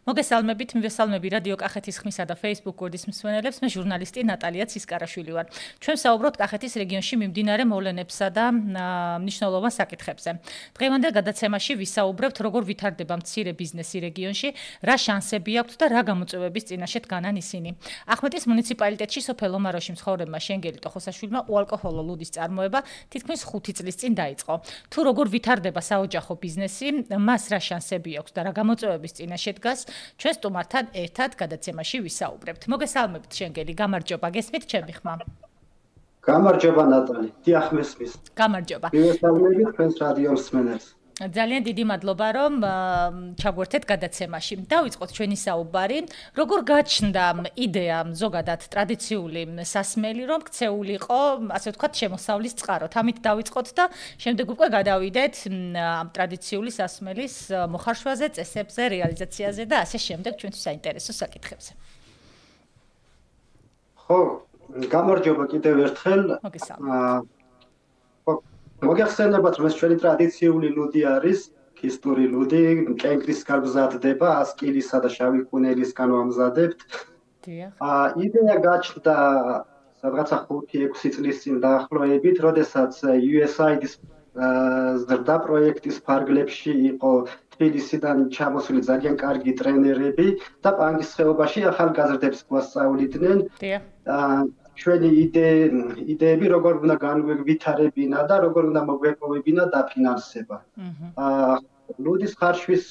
მოგესალმებით, მივესალმები რადიო კახეთის ხმისა და Facebook გორდის მსმენელებს, მე ჟურნალისტი ნატალია ცისკარაშვილი ვარ. ჩვენ საუბრობთ კახეთის რეგიონში მიმდინარე მოვლენებსა და მნიშვნელოვან საკითხებზე. დღევანდელ გადაცემაში ვისაუბრებთ, როგორ ვითარდება მცირე ბიზნესი რეგიონში, რა შანსები აქვთ და რა გამოწვევების წინაშე დგანან ისინი. ახმეტის მუნიციპალიტეტში სოფელ ომაროში მცხოვრებმა შენგელი ტოხოსაშვილმა უალკოჰოლო ლუდის წარმოება თითქმის 5 წლის წინ დაიწყო. თუ როგორ ვითარდება საოჯახო ბიზნესი, მას რა შანსები აქვს და რა გამოწვევების წინაშე დგას, ჩვენ სტუმართან ერთად გადაცემაში ვისაუბრებთ. მოგესალმებით შენგელი, გამარჯობა, გესმით ჩემი ხმა? გამარჯობა ნატალი, დიახ მესმის. გამარჯობა. მივესალმებით თქვენს რადიო მსმენელს. ძალიან დიდი მადლობა, რომ ჩაგვერთეთ გადაცემაში. დავიწყოთ ჩვენი საუბარი. როგორ გაჩნდა იდეა ზოგადად ტრადიციული სასმელი, რომ ქცეულიყო, ასე ვთქვათ, შემოსავლის წყაროთ. ამით დავიწყოთ და შემდეგ უკვე გადავიდეთ ამ ტრადიციული სასმელის მოხარშვაზე, წესებზე, რეალიზაციაზე და ასე შემდეგ ჩვენთვის საინტერესო საკითხებზე. ხო, გამარჯობა კიდევ ერთხელ. მოგესალმებით. მოგეხსენებათ, რომ ეს ჩვენი ტრადიციული ლუდი არის, ქისტური ლუდი, კენკრისგან მზადდება, ასკილისა და შავი კუნელისგან ვამზადებთ. დიახ. იდეა გაჩნდა სადღაცა 5-6 წლის წინ დაახლოებით, როდესაც USAID-ის ზრდა პროექტის ფარგლებში იყო თბილისიდან ჩამოსული ძალიან კარგი ტრენერები და პანკის ხეობაში ახალგაზრდებს გვასწავლიდნენ. დიახ. ჩვენი იდეები როგორ უნდა განვითარებინა და როგორ უნდა მოგვეპოვებინა დაფინანსება. ლუდის ხარშვის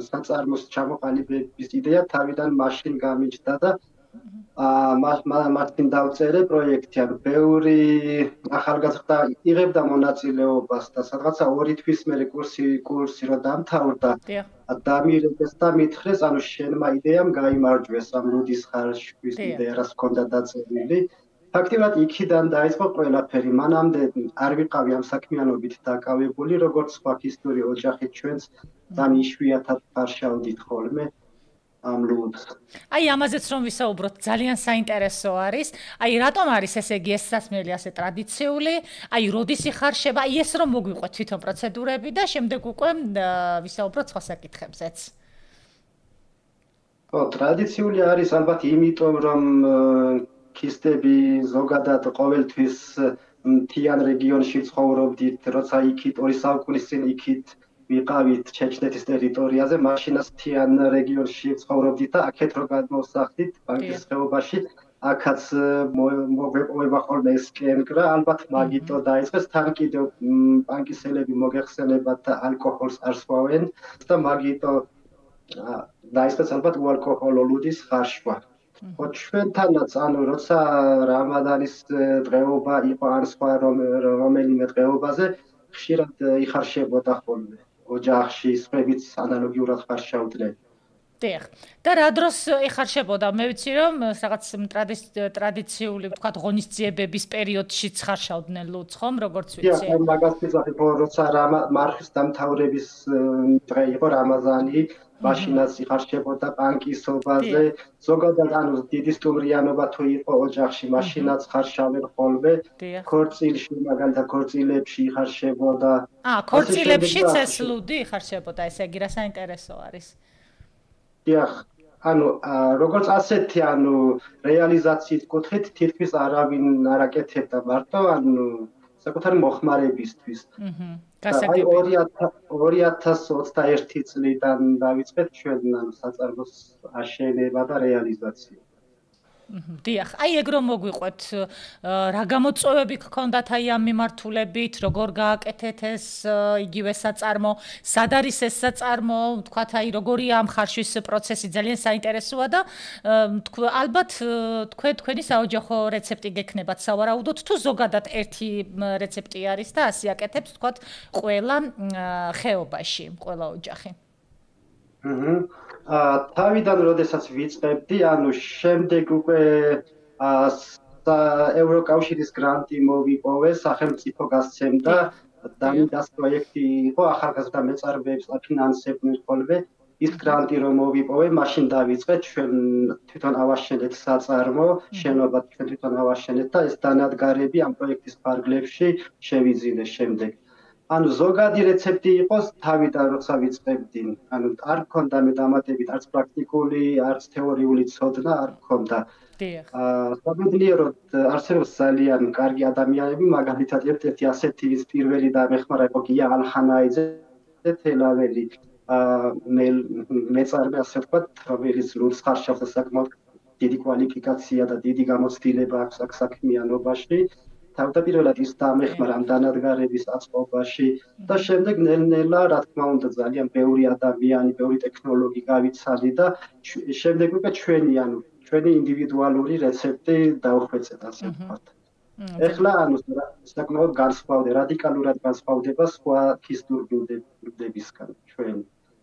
საწარმოს ჩამოყალიბების იდეა თავიდან მაშინ გამიჩნდა და მაშინ დავწერე პროექტი, ანუ ბევრი ახალგაზრდა იღებდა მონაწილეობას და სადღაცა 2 თვის მერე კურსი რო დამთავრდა, დამირეკეს და მითხრეს, ანუ შენმა იდეამ გაიმარჯვეს ამ ლუდის ხარშვის იდეა, რაც ჰქონდა დაწერილი. ფაქტიურად იქიდან დაიწყო ყველაფერი. მანამდე არ ვიყავი ამ საქმიანობით დაკავებული, როგორც სხვა ქისტური ოჯახით ჩვენც ძალიან იშვიათად ხარშავდით ხოლმე. ამ ლუდს. აი ამაზეც რომ ვისაუბროთ, ძალიან საინტერესო არის. აი რატომ არის ესე იგი ეს სასმელი ასე ტრადიციული? აი როდის იხარშება? აი ეს რომ მოგვიყვეთ თვითონ პროცედურები და შემდეგ უკვე ვისაუბროთ სხვა საკითხებზეც. ხო, ტრადიციული არის ალბათ იმიტომ, რომ ქისტები ზოგადად ყოველთვის მთიან რეგიონში ცხოვრობდით, როცა იქით 2 საუკუნის წინ იქით ვიყავით ჩეჩნეთის ტერიტორიაზე, მაშინაც მთიან რეგიონში ცხოვრობდით და აქეთ რო გადმოვსახლით პანკის ხეობაში, აქაც მოგვეპოვება ხოლმე ეს კენკრა, ალბათ მაგიტო დაიწყეს, თან კიდევ პანკისელები მოგეხსენებათ და ალკოჰოლს არ სვავენ და მაგიტო დაიწყეს ალბათ უალკოჰოლო ლუდის ხარშვა. ხო, ჩვენთანაც, ანუ როცა რამადანის დღეობა იყო ან სხვა რომელიმე დღეობაზე, ხშირად იხარშებოდა ხოლმე. ოჯახში სხვებიც ანალოგიურად ხარშავდნენ. დიახ. და რა დროს იხარშებოდა? მე ვიცი რომ რაღაც ტრადიციული, ვთქვათ, ღონისძიებების პერიოდშიც ხარშავდნენ ლუდს, ხომ, როგორც ვიცი. დიახ, მაგას ვიზახებ, როცა მარხის დამთავრების დღე იყო რამაზანი, მაშინაც იხარშებოდა პანკისობაზე. ზოგადად, ანუ დიდი სტუმრიანობა თუ იყო ოჯახში, მაშინაც ხარშავენ ხოლმე. ქორწილში, მაგალითად, ქორწილებში იხარშებოდა. ქორწილებშიც ეს ლუდი იხარშებოდა, ესე იგი რა საინტერესო არის. დიახ, ანუ როგორც ასეთი, ანუ რეალიზაციით კუთხით თითქმის არავინ არ აკეთებდა მარტო, ანუ საკუთარი მოხმარებისთვის. გასაგები. 2021 წლიდან დავიწყეთ ჩვენ საწარმოს აშენება და რეალიზაცია. დიახ, აი ეგ რომ მოგვიყვეთ, რა გამოწვევები გქონდათ აი ამ მიმართულებით, როგორ გააკეთეთ ეს იგივე საწარმო, სად არის ეს საწარმო, ვთქვათ, აი როგორია ამ ხარშვის პროცესი, ძალიან საინტერესოა და ალბათ თქვენი საოჯახო რეცეპტი გექნებათ სავარაუდოდ, თუ ზოგადად ერთი რეცეპტი არის და ასე აკეთებს, ვთქვათ, ყველა ხეობაში, ყველა ოჯახი. თავიდან როდესაც ვიწყებდი, ანუ შემდეგ უკვე ევროკავშირის გრანტი მოვიპოვე, სახელმწიფო გასცემდა, დამიდას პროექტი იყო, ახალგაზრდა მეწარმეებს აფინანსებდნენ ხოლმე, ის გრანტი რომ მოვიპოვე, მაშინ დავიწყეთ ჩვენ თვითონ ავაშენეთ საწარმო, შენობა თვითონ ავაშენეთ და ეს დანადგარები ამ პროექტის ფარგლებში შევიძინე შემდეგ. ანუ ზოგადი რეცეპტი იყოს თავიდან როცა ვიწყებდი, ანუ არ მქონდა მე დამატებით არც პრაქტიკული, არც თეორიული ცოდნა არ მქონდა. დიახ. საბედნიეროდ არსებობს ძალიან კარგი ადამიანები, მაგალითად ერთ-ერთი ასეთი ის პირველი დამეხმარა იყო გია ალხანაიძე, თელაველი, მეწარმე ასე ვთქვათ, რომელიც ლურს ხარშავს საკმაოდ დიდი კვალიფიკაცია და დიდი გამოცდილება აქვს აქ საქმიანობაში. თავდაპირველად ის დამეხმარა ამ დანადგარების აწყობაში და შემდეგ ნელ-ნელა, რა თქმა უნდა, ძალიან ბევრი ადამიანი, ბევრი ტექნოლოგი გავიცალი და შემდეგ უკვე ჩვენი ინდივიდუალური რეცეპტი დავხვეწეთ, ასე ვთქვათ. ეხლა ანუ საკმაოდ განსხვავდება, რადიკალურად განსხვავდება სხვა ქის დურგებისგან ჩვენ.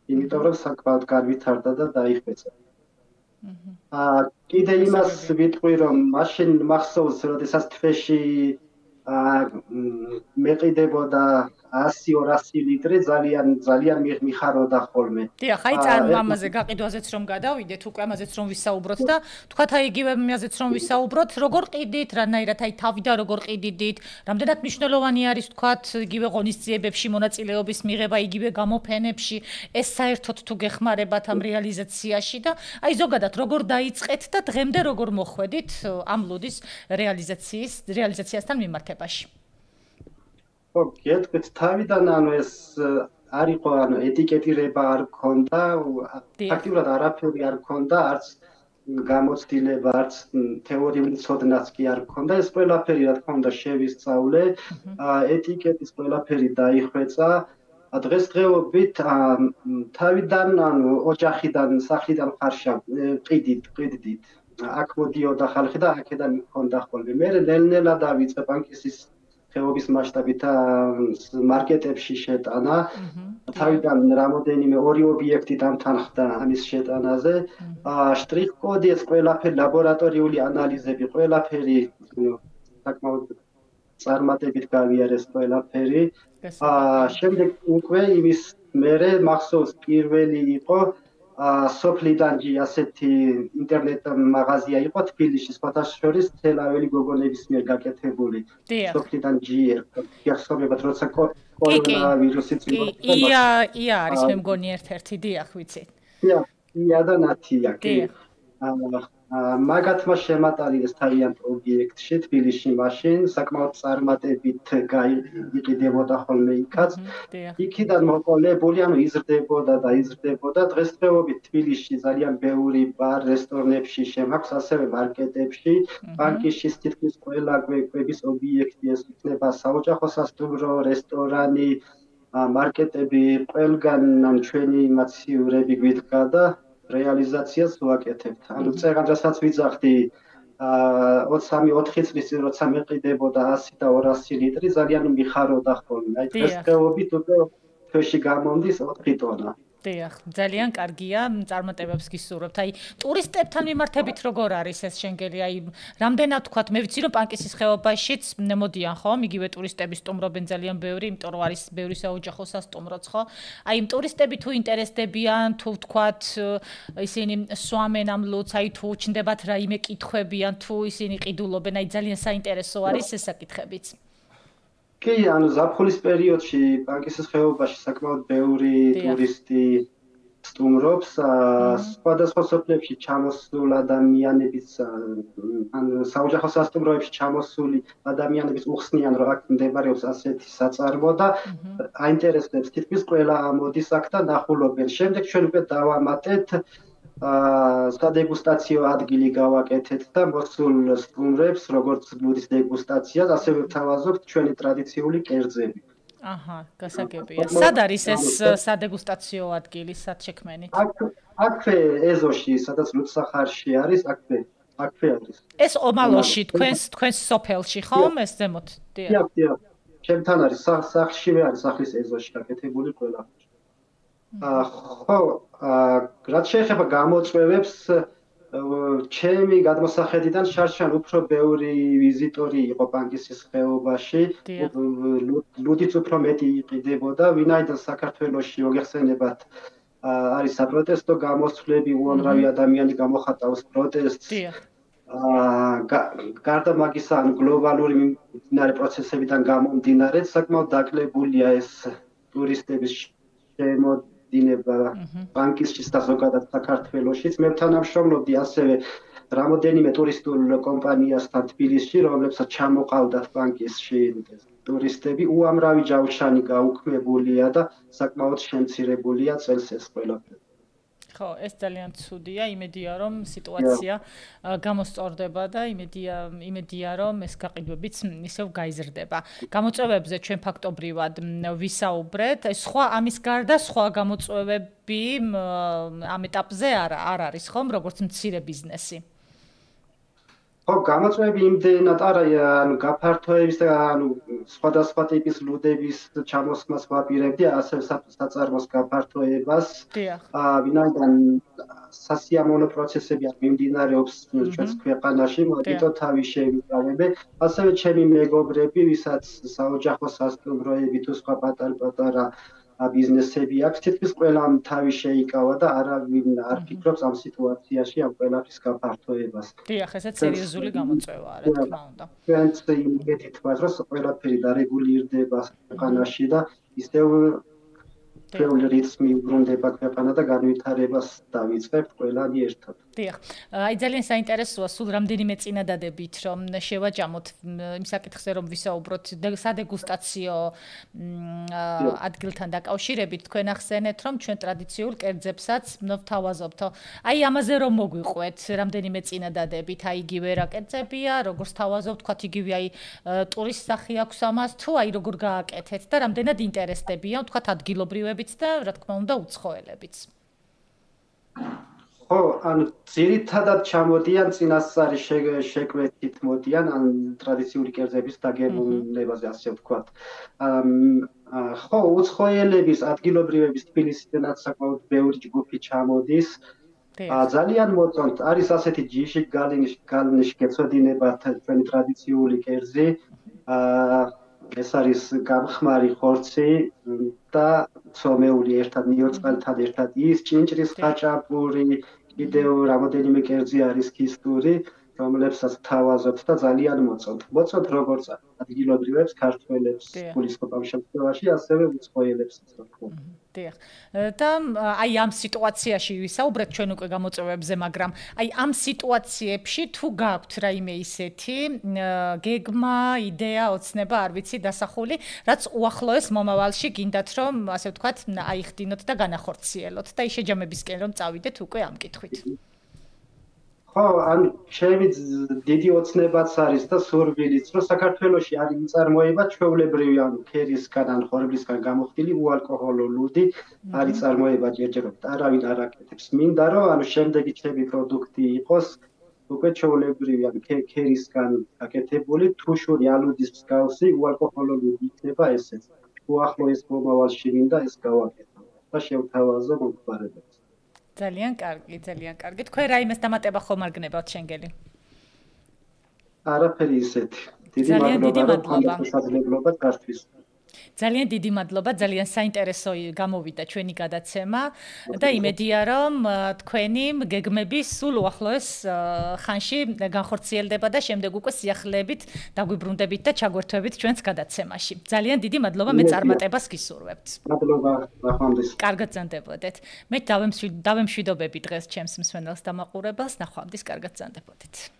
იმიტომ რომ საკმაოდ განვითარდა და დაიხვეწა. კიდე იმას ვიტყვი, რომ მაშინ მახსოვს, როდესაც თვეში მეყიდებოდა 100-200 ლიტრი, ძალიან მიხაროდა ხოლმე. დიახ, აი წარმამაზე გაყიდვაზეც რომ გადავიდეთ, უკვე ამაზეც რომ ვისაუბროთ და თქვათ აი იგივე ამაზეც რომ ვისაუბროთ, როგორ ყიდით, რანაირად აი თავიდან როგორ ყიდით, რამდენად მნიშვნელოვანი არის თქვათ იგივე ღონისძიებებში მონაწილეობის მიღება, იგივე გამოფენებში, ეს საერთოდ თუ გეხმარებათ ამ რეალიზაციაში და აი ზოგადად როგორ დაიწყეთ და დღემდე როგორ მოხვედით ამ ლუდის რეალიზაციასთან მიმართებაში. ხო, გეტყვით, თავიდან ანუ ეს არ იყო, ანუ ეტიკეტირება არ მქონდა, ფაქტიურად არაფერი არ მქონდა, არც გამოცდილება, არც თეორიული ცოდნაც კი არ მქონდა, ეს ყველაფერი რა თქმა უნდა შევისწავლე, ეტიკეტის ყველაფერი დაიხვეწა. დღესდღეობით თავიდან, ანუ ოჯახიდან, სახლიდან ხარშავ ყიდით. აქ მოდიოდა ხალხი და აქედან მქონდა ხოლმე. მე ნელ-ნელა დავიწყე ბანკის ხეობის მასშტაბით მარკეტებში შეტანა. თავიდან რამოდენიმე ორი ობიექტი დამთანხმდა ამის შეტანაზე. შტრიხ-კოდი, ეს ყველაფერი, ლაბორატორიული ანალიზები, ყველაფერი საკმაოდ წარმატებით გავიარეს ყველაფერი. შემდეგ უკვე იმის მერე მახსოვს პირველი იყო სოფლიდანჯი ასეთი ინტერნეტ მაღაზია იყო თბილისში, სხვათა შორის თელაველი გოგონების მიერ გაკეთებული. სოფლიდანჯი გახსოვებათ, როცა კორონავირუსი წამოწევდა. ია არის მე მგონი ერთ-ერთი, დიახ, ვიცი. ია და ნათია, კი. მაგათმა შემატარიეს თავიანთ ობიექტში თბილისში მაშინ, საკმაოდ წარმატებით იყიდებოდა ხოლმე იქაც. იქიდან მოყოლებული, ანუ იზრდებოდა და იზრდებოდა. დღესდღეობით თბილისში ძალიან ბევრი ბარ, რესტორნებში შემაქვს, ასევე მარკეტებში, ბანკის თითქმის ყველა კვების ობიექტი, ეს იქნება საოჯახო სასტუმრო, რესტორანი, მარკეტები, ყველგან ჩვენი მაცივრები გვიდგა და რეალიზაციას ვაკეთებთ. ანუ წეგანდასაც ვიძახდი 23-4 წლის წინ, როცა მეყიდებოდა 100 და 200 ლიტრი, ძალიან მიხაროდა ხოლმე. აი დღესდღეობით უკვე თვეში გამომდის 4 ტონა. დიახ, ძალიან კარგია, წარმატებებს გისურვებთ. აი ტურისტებთან მიმართებით როგორ არის ეს შენგელი? აი რამდენად თქვათ, მე ვიცი რომ პანკისის ხეობაშიც მოდიან ხომ, იგივე ტურისტები სტუმრობენ ძალიან ბევრი, იმიტომ რომ არის ბევრი საოჯახო სასტუმროც ხო? აი იმ ტურისტები თუ ინტერესდებიან, თუ თქვათ ისინი სვამენ ამ ლუდს, აი თუ უჩნდებათ რაიმე კითხვებიან, თუ ისინი ყიდულობენ, აი ძალიან საინტერესო არის ეს საკითხებიც. კი, ანუ ზაფხულის პერიოდში პანკისის ხეობაში საკმაოდ ბევრი ტურისტი სტუმრობს, სხვადასხვა სოფლებში ჩამოსულ ადამიანების, ანუ საოჯახო სასტუმროებში ჩამოსული ადამიანების უხსნიან, რომ აქ მდებარეობს ასეთი საწარმო და აინტერესებს თითქმის ყველა მოდის აქ და ნახულობენ. შემდეგ ჩვენ უკვე დავამატეთ სადეგუსტაციო ადგილი გავაკეთეთ და მოსულ სტუმრებს, როგორც ლუდის დეგუსტაციას, ასევე ვთავაზობთ ჩვენი ტრადიციული კერძები. აჰა, გასაგებია. სად არის ეს სადეგუსტაციო ადგილი, სად შექმენით? აქვე ეზოში, სადაც ლუდსახარში არის, აქვე არის. ეს ომალოში, თქვენს სოფელში, ხომ? ეს ზემოთ. დიახ. ჩემთან არის, სახლშივე არის, სახლის ეზოში გაკეთებული ყველაფერი. ხო, რაც შეეხება გამოწვევებს, ჩემი გადმოსახედიდან შარშან უფრო ბევრი ვიზიტორი იყო პანკისის ხეობაში, ლუდიც უფრო მეტი იყიდებოდა, ვინაიდან საქართველოში მოგეხსენებათ არის საპროტესტო გამოსვლები, უამრავი ადამიანი გამოხატავს პროტესტს. გარდა მაგისა, ანუ გლობალური მიმდინარე პროცესებიდან გამომდინარე, საკმაოდ დაკლებულია ეს ტურისტების შემოდინება ბანკისშიც და ზოგადად საქართველოშიც. მე თანამშრომლობდი ასევე რამოდენიმე ტურისტულ კომპანიასთან თბილისში, რომლებსაც ჩამოყავდათ ბანკისში ტურისტები. უამრავი ჯავშანი გაუქმებულია და საკმაოდ შემცირებულია წელს ეს ყველაფერი. ხო, ეს ძალიან ცუდია, იმედია რომ სიტუაცია გამოსწორდება და იმედია რომ ეს გაყიდვებიც ისევ გაიზრდება. გამოწვევებზე ჩვენ ფაქტობრივად ვისაუბრეთ, სხვა ამის გარდა სხვა გამოწვევები ამ ეტაპზე არ არის ხომ, როგორც მცირე ბიზნესი. ხო, გამოწვევები იმდენად არაა, ანუ გაფართოების და ანუ სხვადასხვა ტიპის ლუდების ჩამოსხმას ვაპირებდი, ასევე საწარმოს გაფართოებას. ვინაიდან სასიამოვნო პროცესები არ მიმდინარეობს ჩვენს ქვეყანაში, მოდით თავი შევიკავებ. ასევე ჩემი მეგობრები, ვისაც საოჯახო სასტუმროები თუ სხვა პატარ-პატარა ბიზნესები აქვს, თითქმის ყველამ თავი შეიკავა და არავინ არ ფიქრობს ამ სიტუაციაში ამ ყველაფრის გაფართოებას. დიახ, ესეც სერიოზული გამოწვევაა, რა თქმა უნდა. ჩვენც იმედით ვართ, რომ ყველაფერი დარეგულირდება ქვეყანაში და ისევ ჩვენი რიტმი უბრუნდება ქვეყანა და განვითარებას დავიწყებთ ყველანი ერთად. დიახ. აი ძალიან საინტერესოა სულ რამდენიმე წინადადებით რომ შევაჯამოთ იმ საკითხზე რომ ვისაუბროთ სადეგუსტაციო ადგილთან დაკავშირებით თქვენ ახსენეთ რომ ჩვენ ტრადიციულ კერძებსაც ვთავაზობთ. აი ამაზე რომ მოგვიყვეთ რამდენიმე წინადადებით, აი იგივე რა კერძებია, როგორც თავაზობთ, თქვათ იგივე აი ტურისტ სახე აქვს ამას თუ აი როგორ გააკეთეთ და რამდენად ინტერესდებიან, თქვათ ადგილობრივებიც და რა თქმა უნდა უცხოელებიც. ხო, ანუ ძირითადად ჩამოდიან წინასწარი შეკვეთით მოდიან, ან ტრადიციული კერძების დაგემოვნებაზე, ასე ვთქვათ. ხო, უცხოელების ადგილობრივების თბილისიდანაც საკმაოდ ბევრი ჯგუფი ჩამოდის. ძალიან მოწონთ, არის ასეთი ჯიში გალინიშ გეცოდინებათ ჩვენი ტრადიციული კერძი. ეს არის გამხმარი ხორცი და ცომეული ერთად მიორწყალთან ერთად ის ჭინჭრის ხაჭაპური კიდევ რამოდენიმე კერძი არის ქისტური, რომლებსაც თავაზობთ და ძალიან მოწონთ. მოწონთ როგორც ადგილობრივებს, ქართველებს გულისხმობ შემთხვევაში, ასევე უცხოელებსაც. დიახ. და აი ამ სიტუაციაში ვისაუბრეთ ჩვენ უკვე გამოწვევებზე, მაგრამ აი ამ სიტუაციებში თუ გაქვთ რაიმე ისეთი გეგმა, იდეა, ოცნება, არ ვიცი, დასახული, რაც უახლოეს მომავალში გინდათ რომ, ასე ვთქვათ, აიხდინოთ და განახორციელოთ და ის შეჯამებისკენ რომ წავიდეთ უკვე ამ კითხვით. ხო, ან ჩემი დიდი ოცნებაც არის და სურვილიც, რომ საქართველოში არის მიწარმოება ჩვეულებრივი, ანუ ქერისგან ან ხორბლისგან გამოხდილი უალკოჰოლო ლუდი არის წარმოება ჯერჯერობით. არავინ არ აკეთებს. მინდა რომ ანუ შემდეგი ჩემი პროდუქტი იყოს უკვე ჩვეულებრივი, ანუ ქერისგან აკეთებული თუშური ალუდის მსგავსი უალკოჰოლო ლუდი იქნება ესეც. უახლოეს მომავალში მინდა ეს გავაკეთო და შევთავაზო მომხმარებელს. ძალიან კარგი, ძალიან კარგი. თქვენ რაიმეს დამატება ხომ არ გნებავთ შენგელი? არაფერი ისეთი. დიდი მადლობა გასთვის. ძალიან დიდი მადლობა, ძალიან საინტერესო გამოვიდა ჩვენი გადაცემა და იმედია რომ თქვენი გეგმები სულ უახლოეს ხანში განხორციელდება და შემდეგ უკვე სიახლეებით დაგვიბრუნდებით და ჩაგვერთვებით ჩვენს გადაცემაში. ძალიან დიდი მადლობა, მე წარმატებას გისურვებთ. მადლობა, ნახვამდის. კარგად ზანდებოდეთ. მე დავემშვიდობები დღეს ჩემს მსმენელს და მაყურებელს, ნახვამდის, კარგად ზანდებოდეთ.